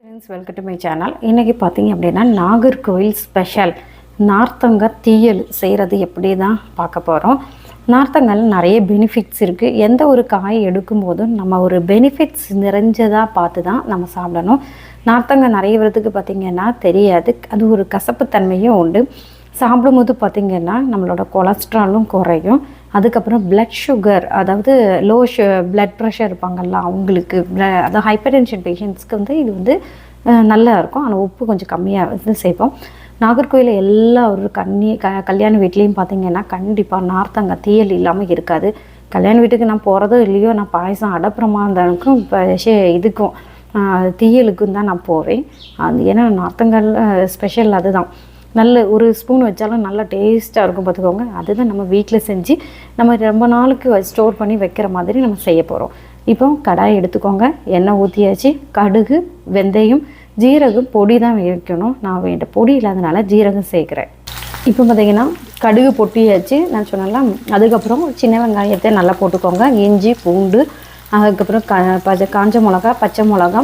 Friends, welcome to my channel. இன்றைக்கி பார்த்தீங்க அப்படின்னா நாகர்கோவில் ஸ்பெஷல் நார்த்தங்காய் தீயல் செய்கிறது எப்படி தான் பார்க்க போகிறோம். நார்த்தங்காயில் நிறைய பெனிஃபிட்ஸ் இருக்குது. எந்த ஒரு காய் எடுக்கும்போதும் நம்ம ஒரு பெனிஃபிட்ஸ் நிறைஞ்சதாக பார்த்து தான் நம்ம சாப்பிடணும். நார்த்தங்காய் நிறைய பேருக்கு பார்த்திங்கன்னா தெரியாது, அது ஒரு கசப்புத்தன்மையும் உண்டு. சாப்பிடும்போது பார்த்திங்கன்னா நம்மளோட கொலஸ்ட்ராலும் குறையும். அதுக்கப்புறம் பிளட் சுகர், அதாவது பிளட் ப்ரெஷர் இருப்பாங்கள்ல அவங்களுக்கு, அதாவது ஹைப்பர் டென்ஷன் பேஷண்ட்ஸ்க்கு வந்து இது வந்து நல்லா இருக்கும். ஆனால் உப்பு கொஞ்சம் கம்மியாக வந்து சேர்ப்போம். நாகர்கோவிலில் எல்லா ஒரு கல்யாண வீட்லேயும் பார்த்திங்கன்னா கண்டிப்பாக நார்த்தங்காய் தீயல் இல்லாமல் இருக்காது. கல்யாண வீட்டுக்கு நான் போகிறதோ இல்லையோ, நான் பாயசம் அடப்பிரமாதனுக்கும் இப்போ இதுக்கும் தீயலுக்கும் தான் நான் போவேன். அது ஏன்னா நார்த்தங்காய் ஸ்பெஷல் அதுதான். நல்ல ஒரு ஸ்பூன் வச்சாலும் நல்லா டேஸ்ட்டாக இருக்கும் பார்த்துக்கோங்க. அதுதான் நம்ம வீட்டில் செஞ்சு நம்ம ரொம்ப நாளுக்கு ஸ்டோர் பண்ணி வைக்கிற மாதிரி நம்ம செய்ய போகிறோம். இப்போ கடாய் எடுத்துக்கோங்க, எண்ணெய் ஊற்றியாச்சு. கடுகு, வெந்தயம், ஜீரகம் பொடி தான் வைக்கணும். நான் வேண்ட பொடி இல்லாதனால ஜீரகம் சேர்க்குறேன். இப்போ பார்த்திங்கன்னா கடுகு பொட்டியாச்சு நான் சொன்னலாம். அதுக்கப்புறம் சின்ன வெங்காயத்தை நல்லா போட்டுக்கோங்க, இஞ்சி, பூண்டு, அதுக்கப்புறம் காஞ்ச மிளகா, பச்சை மிளகா,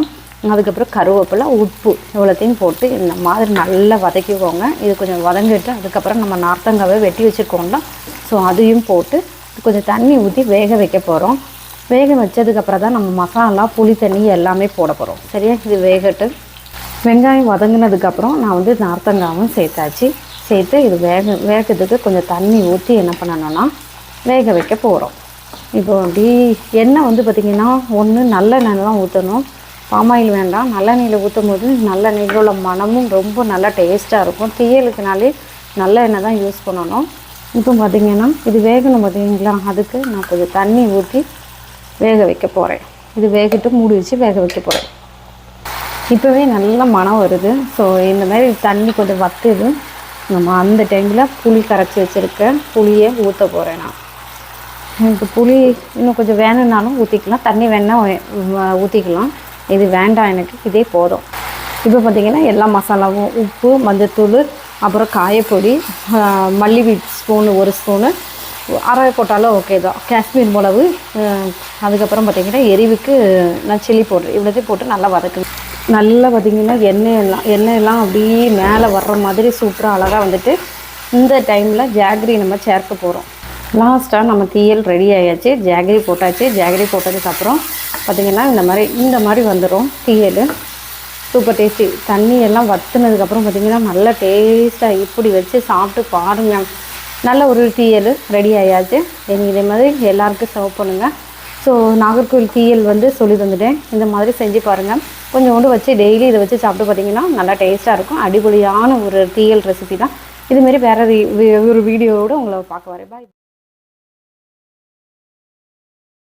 அதுக்கப்புறம் கருவேப்பிலை, உப்பு இவ்வளோத்தையும் போட்டு இந்த மாதிரி நல்லா வதக்கிக்கோங்க. இது கொஞ்சம் வதங்கிட்டு அதுக்கப்புறம் நம்ம நார்த்தங்காவை வெட்டி வச்சுருக்கோம்ல, ஸோ அதையும் போட்டு கொஞ்சம் தண்ணி ஊற்றி வேக வைக்க போகிறோம். வேக வச்சதுக்கப்புறம் தான் நம்ம மசாலா, புளி தண்ணி எல்லாமே போட போகிறோம். சரியா? இது வேகட்டு. வெங்காயம் வதங்கினதுக்கப்புறம் நான் வந்து நார்த்தங்காவும் சேர்த்தாச்சு. சேர்த்து இது வேகிறதுக்கு கொஞ்சம் தண்ணி ஊற்றி என்ன பண்ணணும்னா வேக வைக்க போகிறோம். இப்போ அப்படி எண்ணெய் வந்து பார்த்திங்கன்னா ஒன்று நல்லெண்ணெய் தான் ஊற்றணும், பாமாயில் வேண்டாம். நல்லெண்ணெயில் ஊற்றும் போது நல்லெண்ணெயில் உள்ள மணமும் ரொம்ப நல்லா டேஸ்ட்டாக இருக்கும். தீயலுக்குனாலே நல்ல எண்ணெய் தான் யூஸ் பண்ணணும். இப்போ பார்த்திங்கன்னா இது வேகணும் பார்த்திங்களா, அதுக்கு நான் கொஞ்சம் தண்ணி ஊற்றி வேக வைக்க போகிறேன். இது வேகிட்டு மூடி வச்சு வேக வைக்க போகிறேன். இப்போவே நல்ல மணம் வருது. ஸோ இந்த மாதிரி தண்ணி கொஞ்சம் வத்துது. நம்ம அந்த டைமில் புளி கரைச்சி வச்சுருக்க புளியை ஊற்ற போகிறேன். நான் எனக்கு புளி இன்னும் கொஞ்சம் வேணும்னாலும் ஊற்றிக்கலாம், தண்ணி வேணால் ஊற்றிக்கலாம். இது வேண்டாம், எனக்கு இதே போதும். இப்போ பார்த்திங்கன்னா எல்லா மசாலாவும், உப்பு, மஞ்சத்தூள், அப்புறம் காயப்பொடி, மல்லி ஸ்பூனு 1 ஸ்பூனு, அரை போட்டாலும் ஓகே தான், காஷ்மீர் மிளகு, அதுக்கப்புறம் பார்த்திங்கன்னா எரிவுக்கு நான் சில்லி பவுடர் இவ்வளோத்தையும் போட்டு நல்லா வதக்குங்க. நல்லா பார்த்திங்கன்னா எண்ணெயெல்லாம் அப்படியே மேலே வர்ற மாதிரி சூப்பராக அழகாக வந்துட்டு இந்த டைமில் ஜாகரி நம்ம சேர்க்க போகிறோம். லாஸ்ட்டாக நம்ம தீயல் ரெடி ஆகியாச்சு. ஜாகரி போட்டாச்சு. ஜாகரி போட்டதுக்கப்புறம் பார்த்திங்கன்னா இந்த மாதிரி வந்துடும் தீயல். Super tasty. தண்ணியெல்லாம் வற்றுனதுக்கப்புறம் பார்த்திங்கன்னா நல்லா டேஸ்ட்டாக இப்படி வச்சு சாப்பிட்டு பாருங்கள். நல்ல ஒரு தீயல் ரெடி ஆகியாச்சு. இதே மாதிரி எல்லாருக்கும் சர்வ் பண்ணுங்கள். ஸோ நாகர்கோவில் தீயல் வந்து சொல்லி தந்துட்டேன். இந்த மாதிரி செஞ்சு பாருங்கள். கொஞ்சோண்டு வச்சு டெய்லி இதை வச்சு சாப்பிட்டு பார்த்திங்கன்னா நல்லா டேஸ்ட்டாக இருக்கும். அடிப்படையான ஒரு தீயல் ரெசிபி தான். இதுமாரி வேறு ஒரு வீடியோவோடு உங்களை பார்க்க வரேன். பாய்.